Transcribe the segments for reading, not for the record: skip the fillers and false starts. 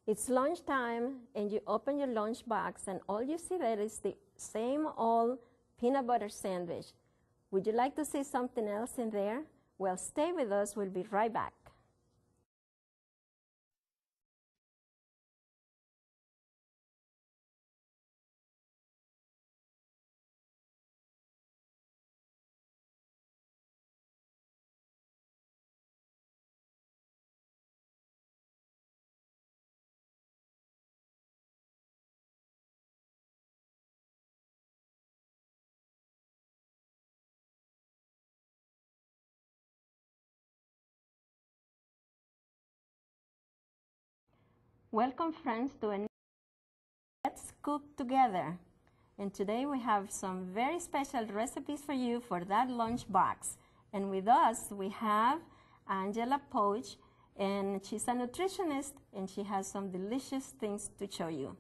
It's lunchtime, and you open your lunch box, and all you see there is the same old peanut butter sandwich. Would you like to see something else in there? Well, stay with us. We'll be right back. Welcome, friends, to a Let's Cook Together. And today we have some very special recipes for you for that lunch box. And with us, we have Angela Poach, and she's a nutritionist, and she has some delicious things to show you.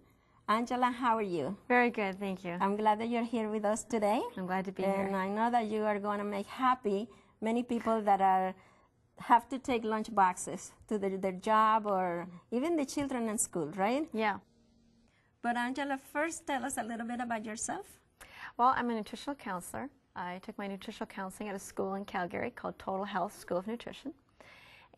Angela, how are you? Very good, thank you. I'm glad that you're here with us today. I'm glad to be here. here. And I know that you are going to make happy many people that have to take lunch boxes to their job, or even the children in school, right? Yeah. But Angela, first tell us a little bit about yourself. Well, I'm a nutritional counselor. I took my nutritional counseling at a school in Calgary called Total Health School of Nutrition.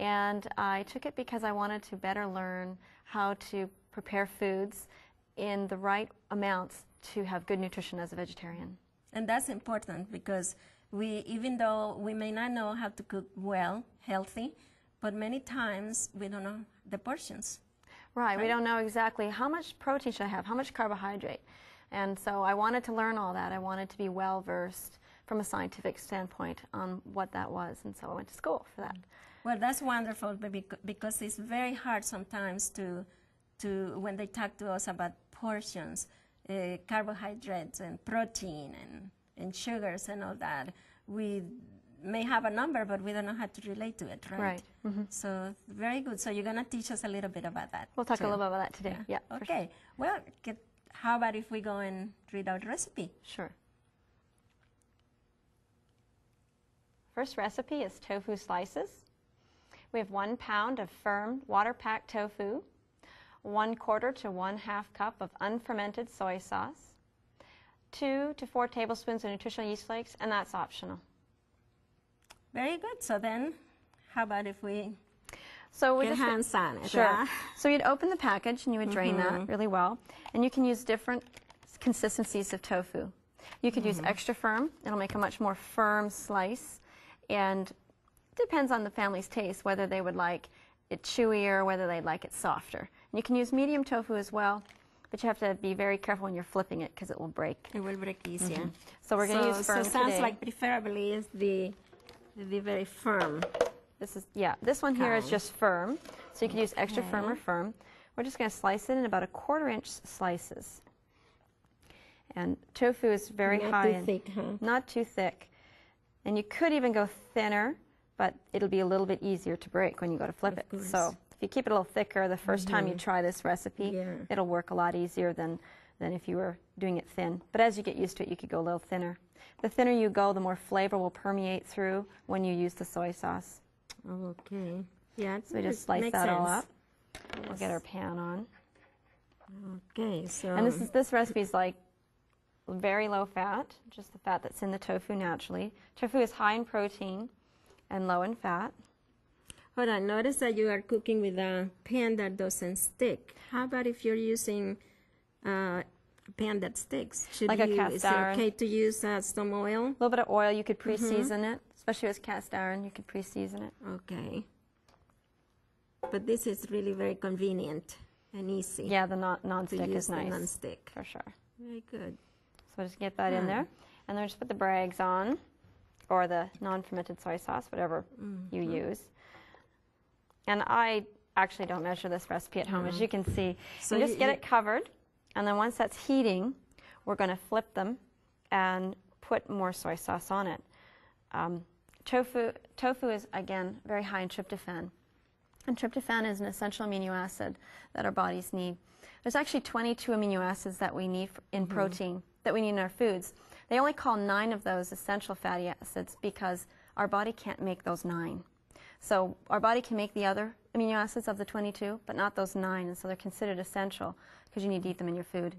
And I took it because I wanted to better learn how to prepare foods in the right amounts to have good nutrition as a vegetarian. And that's important because even though we may not know how to cook well, healthy, but many times we don't know the portions. Right, we don't know exactly how much protein should I have, how much carbohydrate. And so I wanted to learn all that. I wanted to be well versed from a scientific standpoint on what that was, and so I went to school for that. Well, that's wonderful, because it's very hard sometimes to when they talk to us about portions, carbohydrates and protein and sugars and all that. We may have a number, but we don't know how to relate to it, right? Right. Mm-hmm. So very good. So you're going to teach us a little bit about that. We'll talk a little bit about that today. Yeah. Okay. Sure. Well, how about if we go and read out the recipe? Sure. First recipe is tofu slices. We have 1 pound of firm water-packed tofu, 1/4 to 1/2 cup of unfermented soy sauce, 2 to 4 tablespoons of nutritional yeast flakes, and that's optional. Very good. So then, how about if we get hands on it? Sure. Yeah? So you'd open the package and you would drain that really well, and you can use different consistencies of tofu. You could use extra firm. It'll make a much more firm slice, and it depends on the family's taste whether they would like it chewier or whether they'd like it softer. And you can use medium tofu as well, but you have to be very careful when you're flipping it because it will break. It will break easier. So we're going to use firm So sounds today. like preferably is the very firm. This one here is just firm, so you can use extra firm or firm. We're just going to slice it in about 1/4 inch slices. And tofu is very high. Not too thick, huh? Not too thick. And you could even go thinner, but it'll be a little bit easier to break when you go to flip it. So if you keep it a little thicker the first time you try this recipe, it'll work a lot easier than if you were doing it thin. But as you get used to it, you could go a little thinner. The thinner you go, the more flavor will permeate through when you use the soy sauce. Okay. Yeah. So we just slice that all up. We'll get our pan on. Okay. So. And this recipe is like very low fat, just the fat that's in the tofu naturally. Tofu is high in protein and low in fat. Hold on. Notice that you are cooking with a pan that doesn't stick. How about if you're using a pan that sticks? Like a cast iron. Is it okay to use some oil? A little bit of oil. You could pre-season it, especially with cast iron. You could pre-season it. Okay. But this is really very convenient and easy. Yeah, the non-stick is nice. Non-stick. For sure. Very good. So just get that in there. And then just put the brags on, or the non-fermented soy sauce, whatever you use. And I actually don't measure this recipe at home, as you can see. So you just get it covered, and then once that's heating, we're going to flip them and put more soy sauce on it. Tofu is, again, very high in tryptophan. And tryptophan is an essential amino acid that our bodies need. There's actually 22 amino acids that we need in protein, that we need in our foods. They only call 9 of those essential fatty acids because our body can't make those 9. So our body can make the other amino acids of the 22, but not those 9, and so they're considered essential because you need to eat them in your food.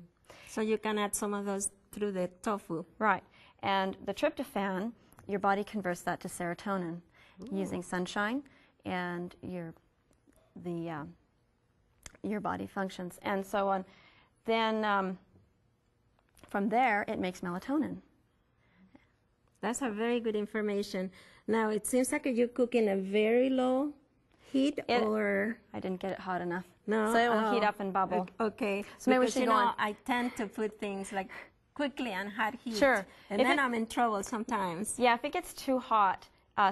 So you can add some of those through the tofu. Right. And the tryptophan, your body converts that to serotonin using sunshine, and your body functions. And so on. Then from there, it makes melatonin. That's a very good information. Now, it seems like you cook in a very low heat, or... I didn't get it hot enough. No? So it will heat up and bubble. Okay. So maybe we because, should you go know, on. I tend to put things like quickly on hot heat. Sure. And then I'm in trouble sometimes. Yeah, if it gets too hot,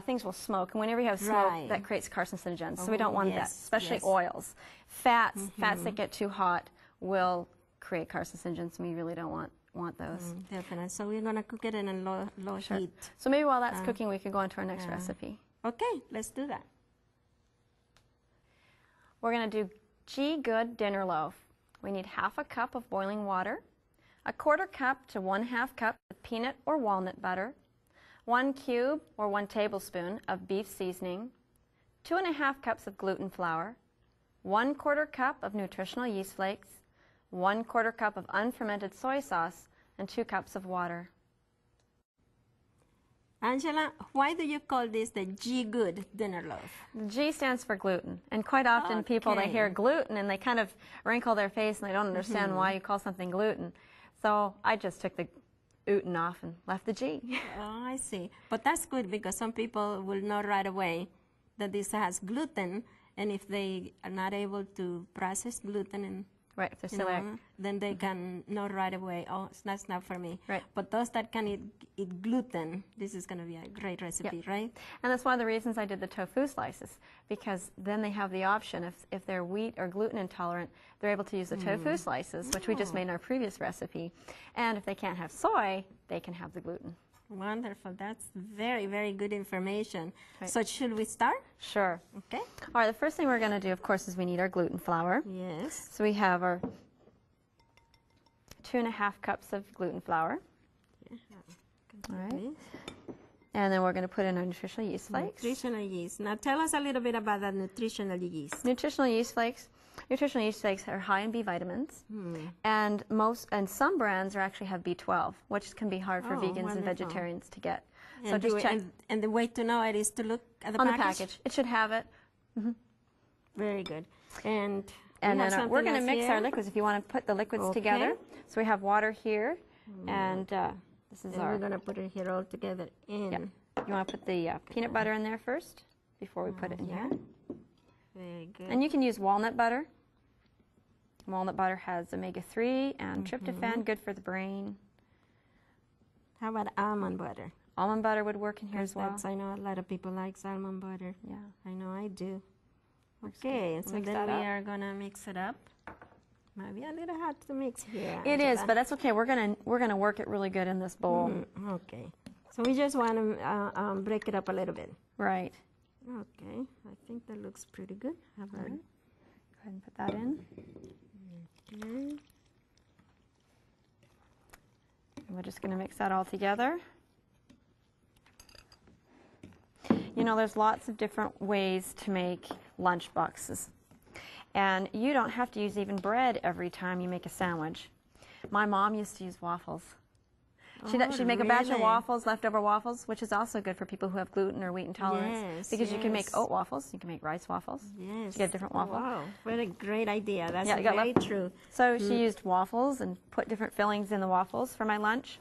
things will smoke. And whenever you have smoke, Right. that creates carcinogens. So we don't want that, yes, especially yes. oils. Fats that get too hot will create carcinogens, and we really don't want those. Definitely. So we're going to cook it in a low heat. So maybe while that's cooking, we could go on to our next recipe. Okay, let's do that. We're going to do G-Good dinner loaf. We need 1/2 cup of boiling water, 1/4 cup to 1/2 cup of peanut or walnut butter, 1 cube or 1 tablespoon of beef seasoning, 2½ cups of gluten flour, 1/4 cup of nutritional yeast flakes, 1/4 cup of unfermented soy sauce, and 2 cups of water. Angela, why do you call this the G-Good dinner loaf? G stands for gluten, and quite often people, they hear gluten and they kind of wrinkle their face and they don't understand why you call something gluten. So I just took the gluten off and left the G. Oh, I see. But that's good because some people will know right away that this has gluten, and if they are not able to process gluten and Right, if they're celiac. then they can know right away, oh, that's not for me. Right. But those that can eat gluten, this is going to be a great recipe, right? And that's one of the reasons I did the tofu slices, because then they have the option, if they're wheat or gluten intolerant, they're able to use the tofu slices, which we just made in our previous recipe. And if they can't have soy, they can have the gluten. Wonderful. That's very, very good information. Right. So should we start? Sure. Okay. All right, the first thing we're going to do, of course, is we need our gluten flour. Yes. So we have our 2½ cups of gluten flour. All right. And then we're going to put in our nutritional yeast flakes. Nutritional yeast. Now tell us a little bit about that nutritional yeast. Nutritional yeast flakes. Nutritional yeast flakes are high in B vitamins, and some brands actually have B12, which can be hard for vegans and vegetarians to get. And So just check and the way to know it is to look at the on package? the package. It should have it. Very good. And And we then we're going to mix our here. liquids if you want to put the liquids together. So we have water here, and this is And our. we're going to put it here all together in. Yep. You want to put the peanut butter in there first before we put it in here. Very good. And you can use walnut butter. Walnut butter has omega-3 and tryptophan, good for the brain. How about almond butter? Almond butter would work in here as well. I know a lot of people like almond butter. Yeah. I know I do. Okay, so Mix then that we up. are going to mix it up. Might be a little hard to mix here. It is, Angela. but that's okay. We're gonna work it really good in this bowl. Okay. So we just want to break it up a little bit. Right. Okay. I think that looks pretty good. How about Go ahead and put that in. okay. And we're just gonna mix that all together. You know, there's lots of different ways to make lunch boxes. And you don't have to use even bread every time you make a sandwich. My mom used to use waffles. She'd make a batch of really? waffles, leftover waffles, which is also good for people who have gluten or wheat intolerance. Yes, because you can make yes. oat waffles, you can make rice waffles. Yes. To get a different waffle. Wow. What a great idea. That's Yeah, you got very true. So she used waffles and put different fillings in the waffles for my lunch.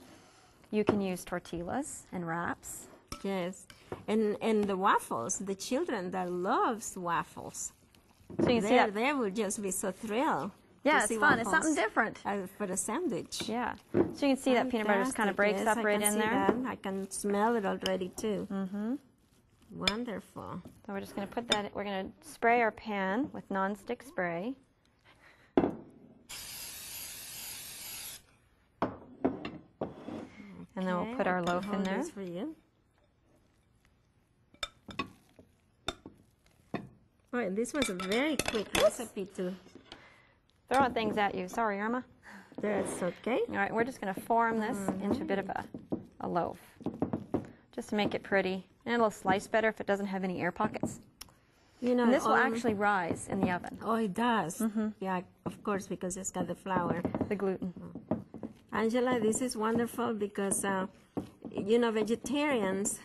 You can use tortillas and wraps. Yes. And the waffles, the children that loves waffles, So you can see that. they would just be so thrilled. Yeah, to it's see fun. It's waffles, something different. For the sandwich. Yeah. So you can see that peanut butter just kind of breaks Fantastic. up right Yes, in I can there. see that. I can smell it already too. Wonderful. So we're just going to put that, we're going to spray our pan with nonstick spray. And then we'll put our loaf in Hold there. this for you. Oh, and this was a very quick recipe too. Throwing things at you. Sorry, Irma. That's okay. All right, we're just going to form this into a bit of a loaf, just to make it pretty. And it'll slice better if it doesn't have any air pockets. You know, And this will actually rise in the oven, Oh, it does. Yeah, of course, because it's got the flour. the gluten. Angela, this is wonderful because, you know, vegetarians,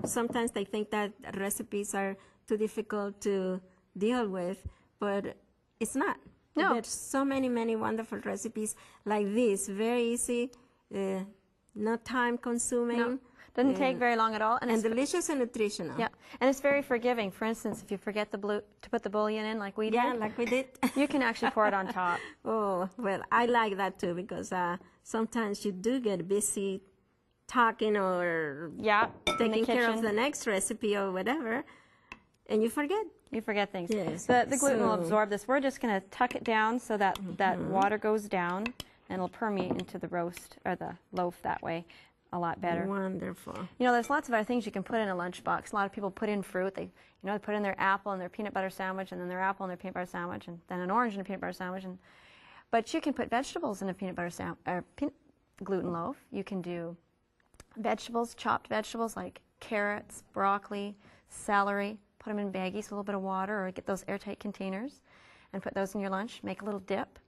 sometimes they think that recipes are too difficult to deal with, but it's not. No. There's so many wonderful recipes like this, very easy, not time consuming. No, doesn't take very long at all. And it's delicious and nutritional. Yeah, and it's very forgiving. For instance, if you forget to put the bouillon in like we did, Yeah, like we did. you can actually pour it on top. Oh, well, I like that too because sometimes you do get busy talking or Yeah, in the taking care of kitchen. the next recipe or whatever, and you forget. You forget things. Yes. The gluten will So- absorb this. We're just going to tuck it down so that that water goes down, and it'll permeate into the roast or the loaf that way a lot better. Wonderful. You know, there's lots of other things you can put in a lunchbox. A lot of people put in fruit. They put in their apple and their peanut butter sandwich, and then their apple and their peanut butter sandwich, and then an orange and a peanut butter sandwich. But you can put vegetables in a peanut butter gluten loaf. You can do vegetables, chopped vegetables like carrots, broccoli, celery. Put them in baggies, a little bit of water, or get those airtight containers, and put those in your lunch. Make a little dip.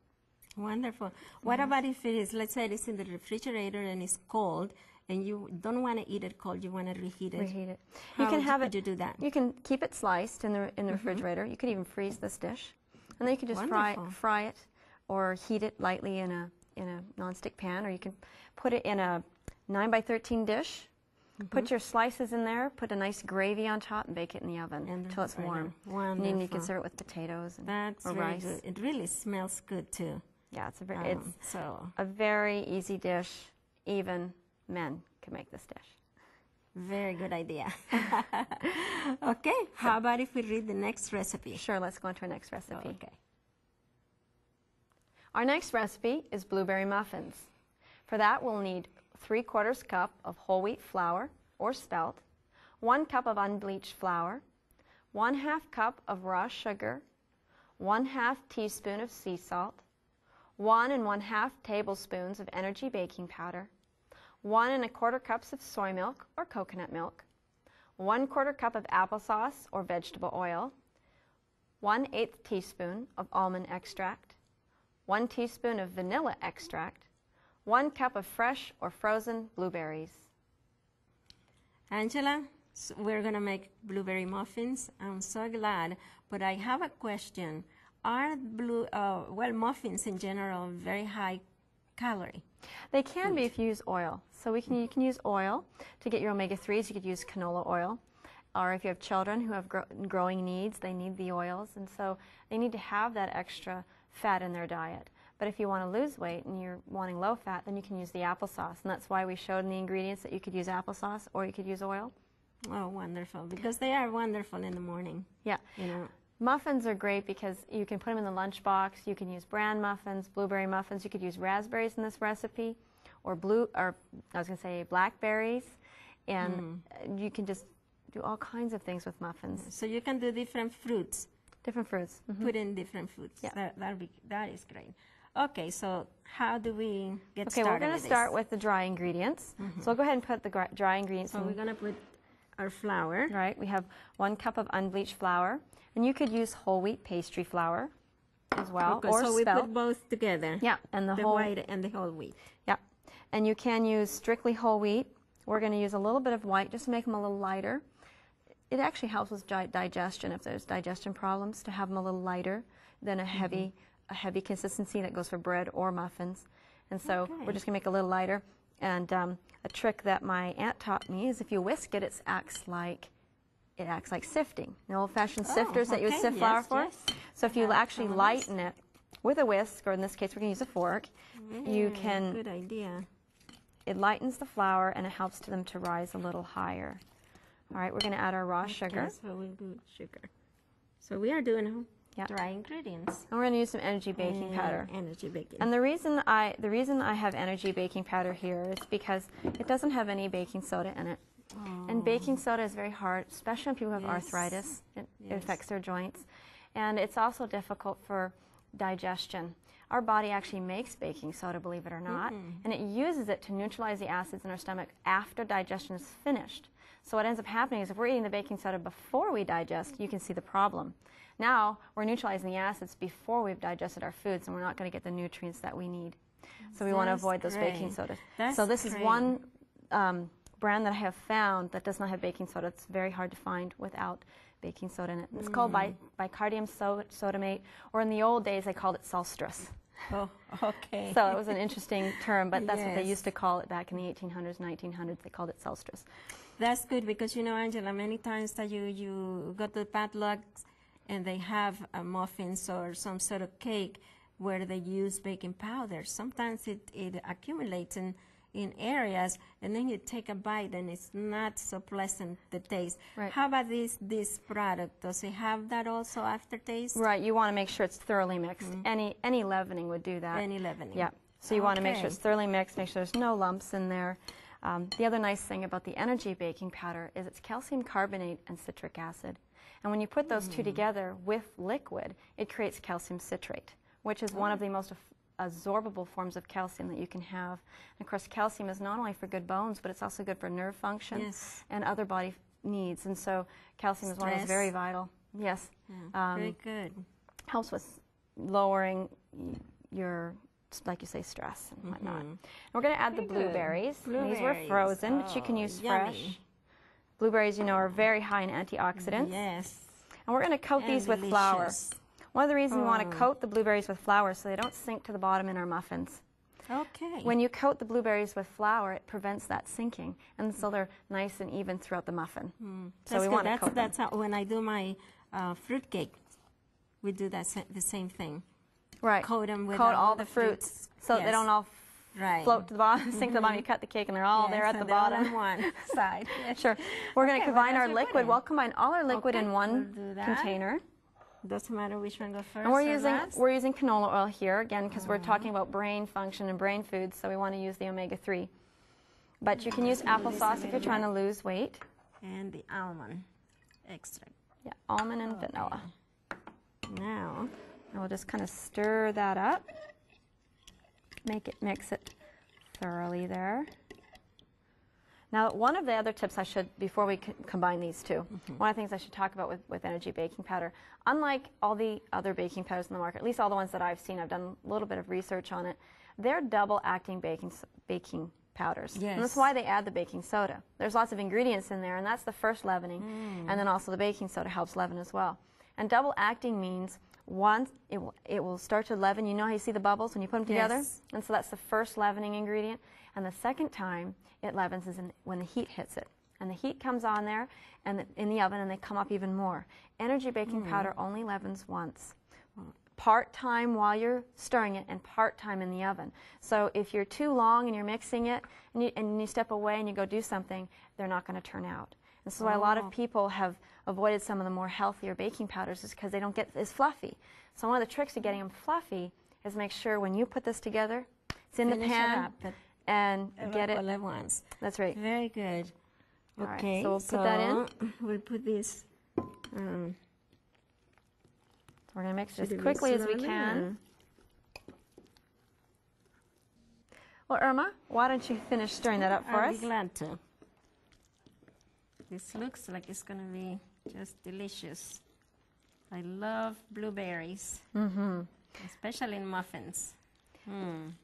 Wonderful. What about if it is, let's say it's in the refrigerator and it's cold, and you don't want to eat it cold, you want to reheat it? Reheat it. How You can have could it. you do that? You can keep it sliced in the refrigerator. You could even freeze this dish, and then you can just Wonderful. fry it, or heat it lightly in a nonstick pan, or you can put it in a 9x13 dish. Put your slices in there. Put a nice gravy on top, and bake it in the oven until it's warm. Wonderful. And then you can serve it with potatoes That's or very rice. good. It really smells good too. Yeah, it's So a very easy dish. Even men can make this dish. very good idea. Okay, how about if we read the next recipe? Sure, let's go on to our next recipe. Okay. Our next recipe is blueberry muffins. For that, we'll need 3/4 cup of whole wheat flour or spelt, 1 cup of unbleached flour, 1/2 cup of raw sugar, 1/2 teaspoon of sea salt, 1 1/2 tablespoons of energy baking powder, 1 1/4 cups of soy milk or coconut milk, 1/4 cup of applesauce or vegetable oil, 1/8 teaspoon of almond extract, 1 teaspoon of vanilla extract, 1 cup of fresh or frozen blueberries. Angela, so we're going to make blueberry muffins. I'm so glad, but I have a question. Are muffins in general very high calorie? They can be if you use oil. So you can use oil to get your omega-3s. You could use canola oil. Or if you have children who have growing needs, they need the oils. And so they need to have that extra fat in their diet. But if you want to lose weight and you're wanting low fat, then you can use the applesauce. And that's why we showed in the ingredients that you could use applesauce or you could use oil. Oh, wonderful, because they are wonderful in the morning. Yeah. You know. Muffins are great because you can put them in the lunchbox. You can use bran muffins, blueberry muffins. You could use raspberries in this recipe, or blackberries, and you can just do all kinds of things with muffins. So you can do different fruits. Different fruits. Put in different fruits. Yeah. That is great. Okay, so how do we get started? Okay, we're going to with start this? with the dry ingredients. So we'll go ahead and put the dry ingredients So in. we're going to put our flour. Right, we have 1 cup of unbleached flour, and you could use whole wheat pastry flour as well, Okay, or so we spelt. put both together. Yeah, and the The whole white and the whole wheat. Yeah, and you can use strictly whole wheat. We're going to use a little bit of white just to make them a little lighter. It actually helps with digestion if there's digestion problems, to have them a little lighter than a heavy consistency that goes for bread or muffins. And so we're just going to make it a little lighter. And a trick that my aunt taught me is if you whisk it, it acts like sifting. The old-fashioned sifters that you would sift flour for. Yes. So if you actually lighten it with a whisk, or in this case we're going to use a fork, you can. Good idea. It lightens the flour and it helps them to rise a little higher. All right, we're going to add our raw sugar. Okay, so we'll do sugar. So we are doing Yeah. dry ingredients. And we're going to use some energy baking powder. Energy baking. And the reason I have energy baking powder here is because it doesn't have any baking soda in it. And baking soda is very hard, especially when people have arthritis. It affects their joints. And it's also difficult for digestion. Our body actually makes baking soda, believe it or not, and it uses it to neutralize the acids in our stomach after digestion is finished. So what ends up happening is if we're eating the baking soda before we digest, you can see the problem. Now we're neutralizing the acids before we've digested our foods, and we're not going to get the nutrients that we need. So we want to avoid those baking sodas. So this is one brand that I have found that does not have baking soda. It's very hard to find without baking soda in it. It's called bicardium sodamate, or in the old days they called it salstress. Oh, okay. So it was an interesting term, but that's what they used to call it back in the 1800s, 1900s. They called it salstress. That's good because, you know, Angela, many times that you go to the potlucks and they have muffins or some sort of cake where they use baking powder. Sometimes it accumulates in areas, and then you take a bite and it's not so pleasant, the taste. Right. How about this product? Does it have that also aftertaste? Right, you want to make sure it's thoroughly mixed. Any leavening would do that. Any leavening. Yeah, so you want to make sure it's thoroughly mixed, make sure there's no lumps in there. The other nice thing about the energy baking powder is it's calcium carbonate and citric acid. And when you put those two together with liquid, it creates calcium citrate, which is one of the most absorbable forms of calcium that you can have. And of course, calcium is not only for good bones, but it's also good for nerve function and other body needs. And so calcium is one of those very vital. Yes. Very good. Helps with lowering your, like you say, stress and whatnot. And we're going to add the blueberries. These were frozen, but you can use fresh. Blueberries, you know, are very high in antioxidants. Yes. And we're going to coat these with flour. One of the reasons we want to coat the blueberries with flour so they don't sink to the bottom in our muffins. Okay. When you coat the blueberries with flour, it prevents that sinking, and so they're nice and even throughout the muffin. So we want to coat them. That's how, when I do my fruit cake, we do that the same thing. Right. Coat them with all the fruits so they don't all float to the bottom, sink to the bottom. You cut the cake and they're all there at the bottom. On one side. Sure. We're going to combine our liquid. We'll combine all our liquid in one container. Doesn't matter which one goes first. And we're using canola oil here again because we're talking about brain function and brain foods, so we want to use the omega-3. But you can use applesauce if you're trying to lose weight. And the almond extract. Yeah, almond and vanilla. Now, we'll just kind of stir that up. Mix it thoroughly there. Now, one of the other tips I should, before we combine these two, one of the things I should talk about with energy baking powder, unlike all the other baking powders in the market, at least all the ones that I've seen, I've done a little bit of research on it, they're double-acting baking powders. Yes. And that's why they add the baking soda. There's lots of ingredients in there, and that's the first leavening, and then also the baking soda helps leaven as well. And double-acting means once it will start to leaven. You know how you see the bubbles when you put them together? And so that's the first leavening ingredient. And the second time it leavens is when the heat hits it. And the heat comes on there and in the oven, and they come up even more. Energy baking powder only leavens once. Part-time while you're stirring it and part-time in the oven. So if you're too long and you're mixing it and you step away and you go do something, they're not going to turn out. And so why a lot of people have avoided some of the more healthier baking powders is because they don't get as fluffy. So one of the tricks to getting them fluffy is make sure when you put this together, it's in the pan and get it all at once. That's right. Very good. Okay, right, so we'll put that in. We'll put this. So we're going to mix it as quickly as we can. Well, Irma, why don't you finish stirring that up for us? I'll be glad to. This looks like it's going to be just delicious. I love blueberries, especially in muffins.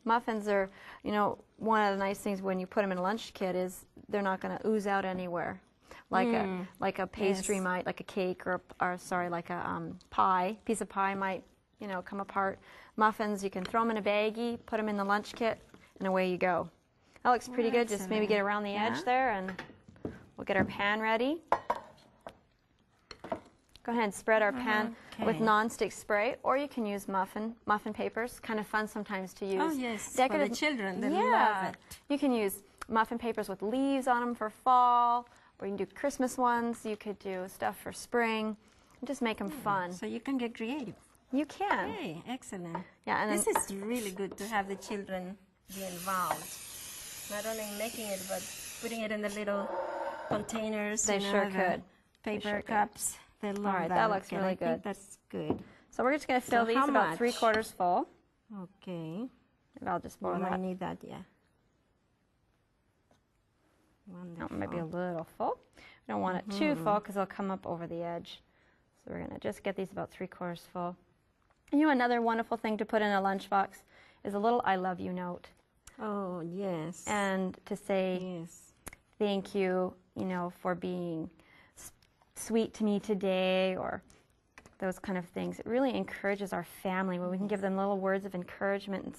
Muffins are, you know, one of the nice things when you put them in a lunch kit is they're not going to ooze out anywhere, like a pastry might, like a cake or like a pie. Piece of pie might, you know, come apart. Muffins, you can throw them in a baggie, put them in the lunch kit, and away you go. That looks pretty good. Just maybe get around the edge there, and we'll get our pan ready. Go ahead and spread our pan with non-stick spray, or you can use muffin papers. Kind of fun sometimes to use. Oh yes, decorative, for the children, they love it. You can use muffin papers with leaves on them for fall, or you can do Christmas ones. You could do stuff for spring. Just make them fun. So you can get creative. You can. Okay, excellent. Yeah, and this is really good to have the children be involved. Not only making it, but putting it in the little containers. They sure could. Paper cups. They love that. That looks really good. I think that's good. So we're just going to fill these about 3/4 full. Okay. And I'll just pour that. I need that, yeah. Wonderful. It might be a little full. We don't want it too full because it'll come up over the edge. So we're going to just get these about 3/4 full. And another wonderful thing to put in a lunchbox is a little I love you note. Oh, yes. And to say yes. thank you, for being sweet to me today, or those kind of things. It really encourages our family when we can give them little words of encouragement and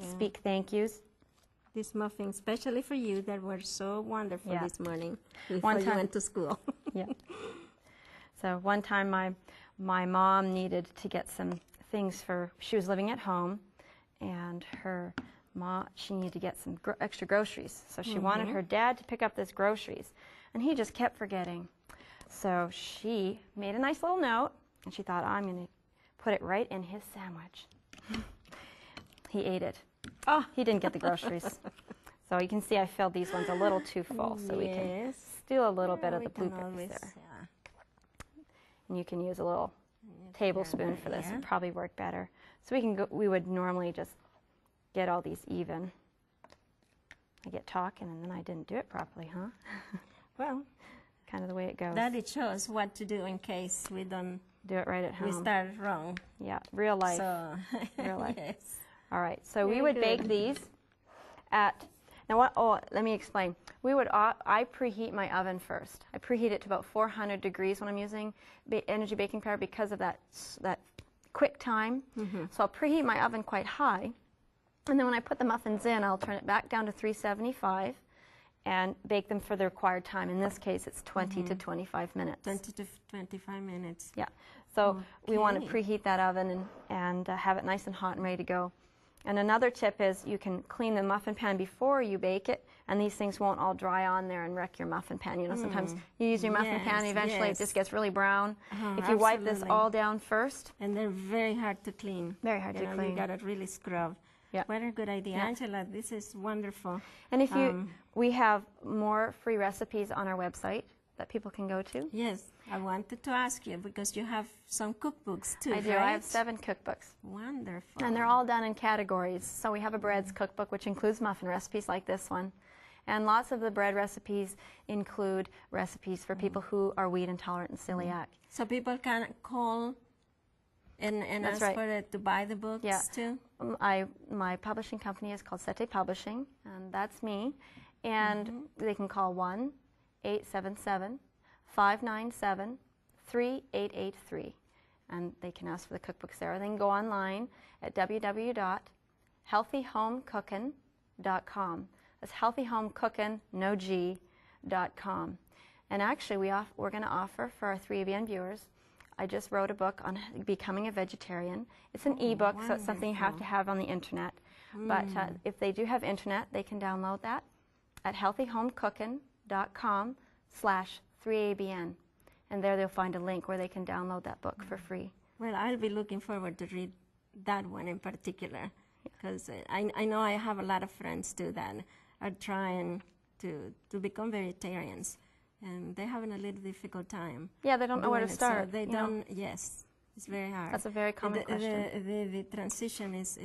speak thank yous. This muffin, especially for you, that were so wonderful this morning before One time, you went to school. Yeah. So one time my mom needed to get some things she was living at home, and she needed to get some extra groceries. So she wanted her dad to pick up these groceries, and he just kept forgetting. So she made a nice little note, and she thought, I'm going to put it right in his sandwich. He ate it. Oh, he didn't get the groceries. So you can see I filled these ones a little too full, so we can steal a little bit of the blueberries there. And you can use a little tablespoon for this. It'd probably work better. So we would normally just get all these even. I get talking, and then I didn't do it properly, huh? Well, kind of the way it goes. That it shows what to do in case we don't do it right at home. We start wrong. Yeah, real life. So, real life. Yes. All right, so we Very would good. bake these at, now what, let me explain. I preheat my oven first. I preheat it to about 400 degrees when I'm using energy baking powder because of that quick time. So I'll preheat my oven quite high. And then when I put the muffins in, I'll turn it back down to 375 and bake them for the required time. In this case, it's 20 to 25 minutes. 20 to 25 minutes. Yeah. So we want to preheat that oven and have it nice and hot and ready to go. And another tip is you can clean the muffin pan before you bake it, and these things won't all dry on there and wreck your muffin pan. Sometimes you use your muffin pan and eventually it just gets really brown. If you wipe this all down first. And they're very hard to clean. Very hard to clean. You got to really scrub. Yeah. What a good idea. Angela, this is wonderful. And if we have more free recipes on our website that people can go to. Yes, I wanted to ask you because you have some cookbooks too, I do. I have 7 cookbooks. Wonderful. And they're all done in categories. So we have a breads cookbook, which includes muffin recipes like this one. And lots of the bread recipes include recipes for people who are wheat intolerant and celiac. So people can call and ask for it to buy the books too? My publishing company is called Sete Publishing, and that's me. And they can call 1-877-597-3883. And they can ask for the cookbooks there. They can go online at www.healthyhomecookin.com. That's healthyhomecookin.com. And actually, we're going to offer for our 3ABN viewers, I just wrote a book on becoming a vegetarian. It's an ebook, so it's something you have to have on the internet. But if they do have internet, they can download that at healthyhomecookin.com/3ABN. And there they'll find a link where they can download that book for free. Well, I'll be looking forward to read that one in particular, because I know I have a lot of friends too that are trying to become vegetarians, and they're having a little difficult time. Yeah, they don't know where to start. So they don't. Yes, it's very hard. That's a very common question. The transition is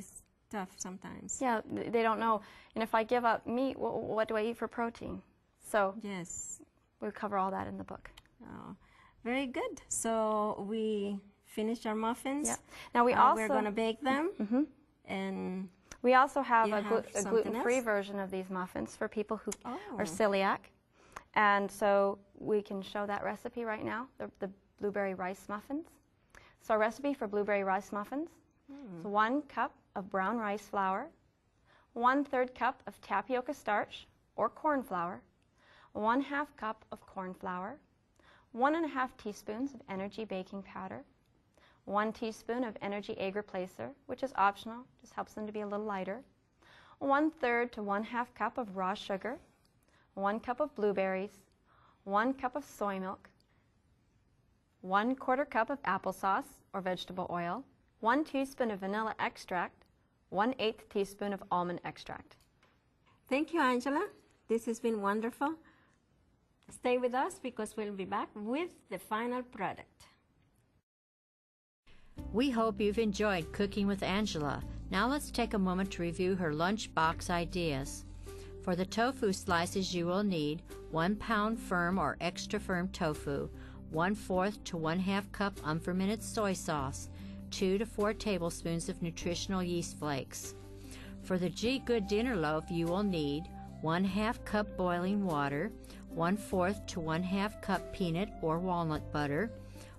tough sometimes. Yeah, they don't know. And if I give up meat, what do I eat for protein? So yes, we cover all that in the book. Oh, very good. So we finished our muffins. Yeah. Now we're going to bake them. And we also have a gluten-free version of these muffins for people who are celiac. And so we can show that recipe right now, the blueberry rice muffins. So our recipe for blueberry rice muffins is 1 cup of brown rice flour, 1/3 cup of tapioca starch or corn flour, 1/2 cup of corn flour, 1½ teaspoons of energy baking powder, 1 teaspoon of energy egg replacer, which is optional, just helps them to be a little lighter, 1/3 to 1/2 cup of raw sugar, 1 cup of blueberries, 1 cup of soy milk, 1/4 cup of applesauce or vegetable oil, 1 teaspoon of vanilla extract, 1/8 teaspoon of almond extract. Thank you, Angela. This has been wonderful. Stay with us because we'll be back with the final product. We hope you've enjoyed Cooking with Angela. Now let's take a moment to review her lunchbox ideas. For the tofu slices, you will need 1 pound firm or extra firm tofu, 1/4 to 1/2 cup unfermented soy sauce, 2 to 4 tablespoons of nutritional yeast flakes. For the G Good dinner loaf, you will need 1/2 cup boiling water, 1/4 to 1/2 cup peanut or walnut butter,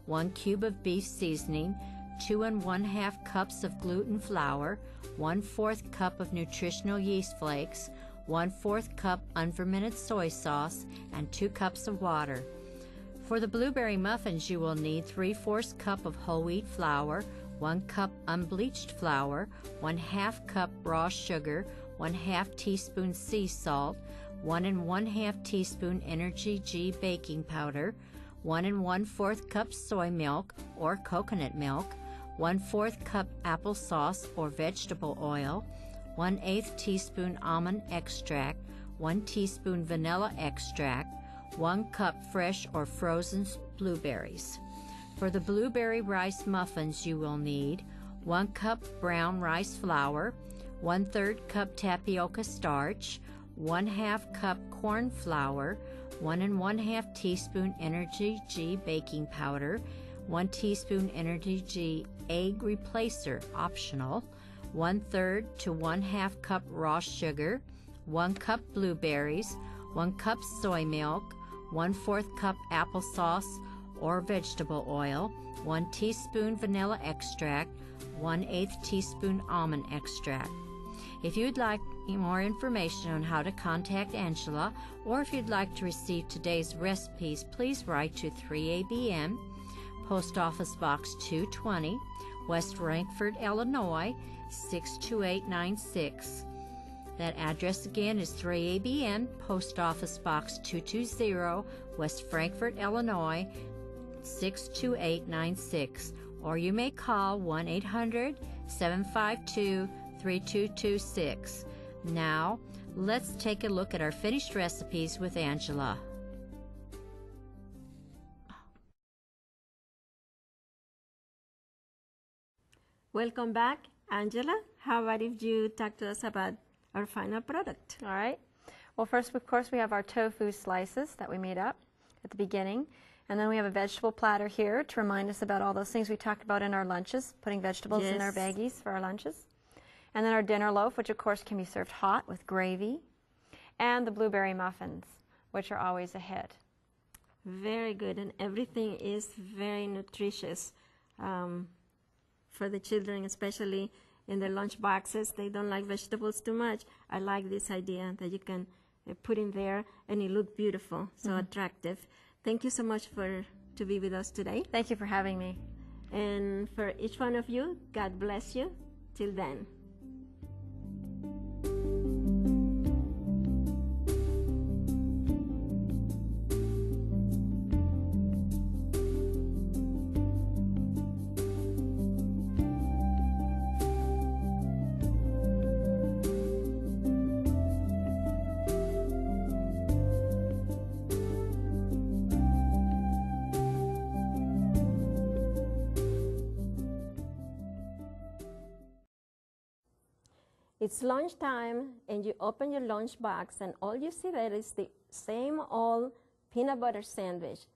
1 cube of beef seasoning, 2 1/2 cups of gluten flour, 1/4 cup of nutritional yeast flakes, 1/4 cup unfermented soy sauce, and 2 cups of water. For the blueberry muffins, you will need 3/4 cup of whole wheat flour, 1 cup unbleached flour, 1/2 cup raw sugar, 1/2 teaspoon sea salt, 1 1/2 teaspoon Energy G baking powder, 1 1/4 cup soy milk or coconut milk, 1/4 cup applesauce or vegetable oil, 1/8 teaspoon almond extract, 1 teaspoon vanilla extract, 1 cup fresh or frozen blueberries. For the blueberry rice muffins, you will need 1 cup brown rice flour, 1/3 cup tapioca starch, 1/2 cup corn flour, 1 1/2 teaspoon Energy G baking powder, 1 teaspoon Energy G egg replacer, optional, 1/3 to 1/2 cup raw sugar, 1 cup blueberries, 1 cup soy milk, 1/4 cup applesauce or vegetable oil, 1 teaspoon vanilla extract, 1/8 teaspoon almond extract. If you'd like more information on how to contact Angela, or if you'd like to receive today's recipes, please write to 3ABM, Post Office Box 220, West Frankfort, Illinois, 62896. That address again is 3ABM, Post Office Box 220, West Frankfort, Illinois, 62896. Or you may call 1-800-752-3226. Now, let's take a look at our finished recipes with Angela. Welcome back, Angela. How about if you talk to us about our final product? All right. Well, first, of course, we have our tofu slices that we made up at the beginning. And then we have a vegetable platter here to remind us about all those things we talked about in our lunches, putting vegetables in our baggies for our lunches. And then our dinner loaf, which of course can be served hot with gravy. And the blueberry muffins, which are always a hit. Very good, and everything is very nutritious for the children, especially in their lunch boxes. They don't like vegetables too much. I like this idea that you can put in there and it look beautiful, so attractive. Thank you so much to be with us today. Thank you for having me. And for each one of you, God bless you. Till then. It's lunchtime and you open your lunch box and all you see there is the same old peanut butter sandwich.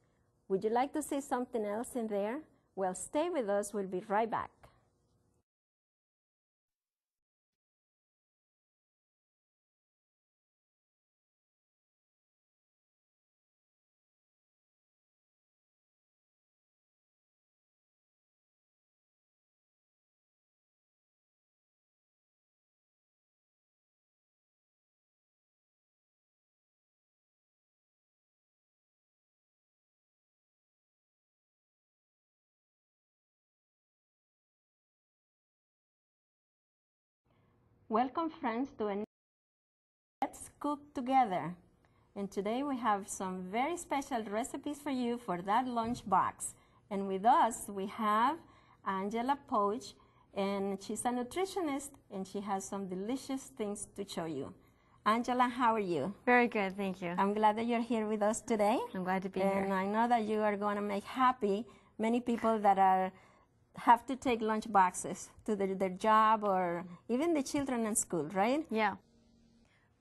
Would you like to see something else in there? Well, stay with us. We'll be right back. Welcome, friends, to a new Let's Cook Together. And today we have some very special recipes for you for that lunch box. And with us, we have Angela Poach, and she's a nutritionist, and she has some delicious things to show you. Angela, how are you? Very good, thank you. I'm glad that you're here with us today. I'm glad to be and here. I know that you are going to make happy many people that have to take lunch boxes to their job or even the children in school, right? Yeah.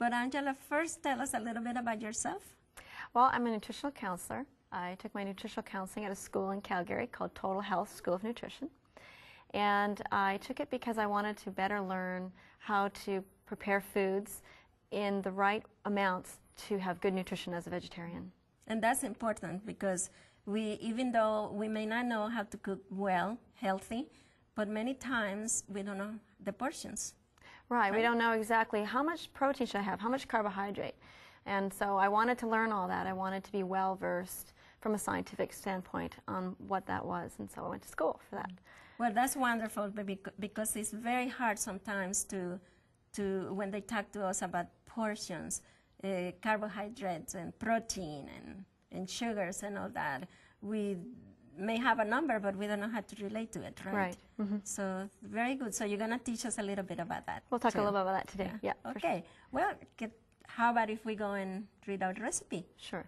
But Angela, first tell us a little bit about yourself. Well, I'm a nutritional counselor. I took my nutritional counseling at a school in Calgary called Total Health School of Nutrition. And I took it because I wanted to better learn how to prepare foods in the right amounts to have good nutrition as a vegetarian. And that's important because even though we may not know how to cook well, healthy, but many times we don't know the portions. Right, we don't know exactly how much protein should I have, how much carbohydrate. And so I wanted to learn all that. I wanted to be well versed from a scientific standpoint on what that was, and so I went to school for that. Well, that's wonderful because it's very hard sometimes to when they talk to us about portions, carbohydrates and protein and sugars and all that. We may have a number, but we don't know how to relate to it, right? Right. Mm-hmm. So very good. So you're going to teach us a little bit about that. We'll talk too. a little bit about that today. Yeah. Okay. Well, how about if we go and read out the recipe? Sure.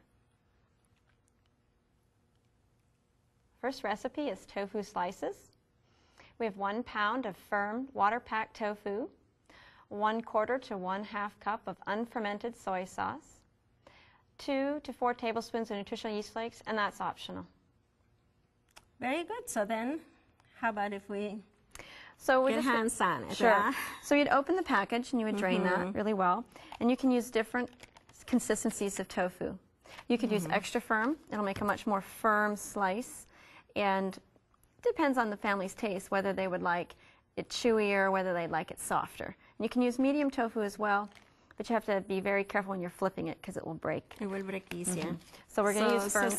First recipe is tofu slices. We have 1 pound of firm water-packed tofu, 1/4 to 1/2 cup of unfermented soy sauce, 2 to 4 tablespoons of nutritional yeast flakes, and that's optional. Very good. So then, how about if we So we get hands on it? Sure. Yeah? So you'd open the package and you would drain that really well, and you can use different consistencies of tofu. You could use extra firm. It'll make a much more firm slice, and it depends on the family's taste whether they would like it chewier or whether they'd like it softer. And you can use medium tofu as well, but you have to be very careful when you're flipping it because it will break. It will break easier. So we're going to use firm.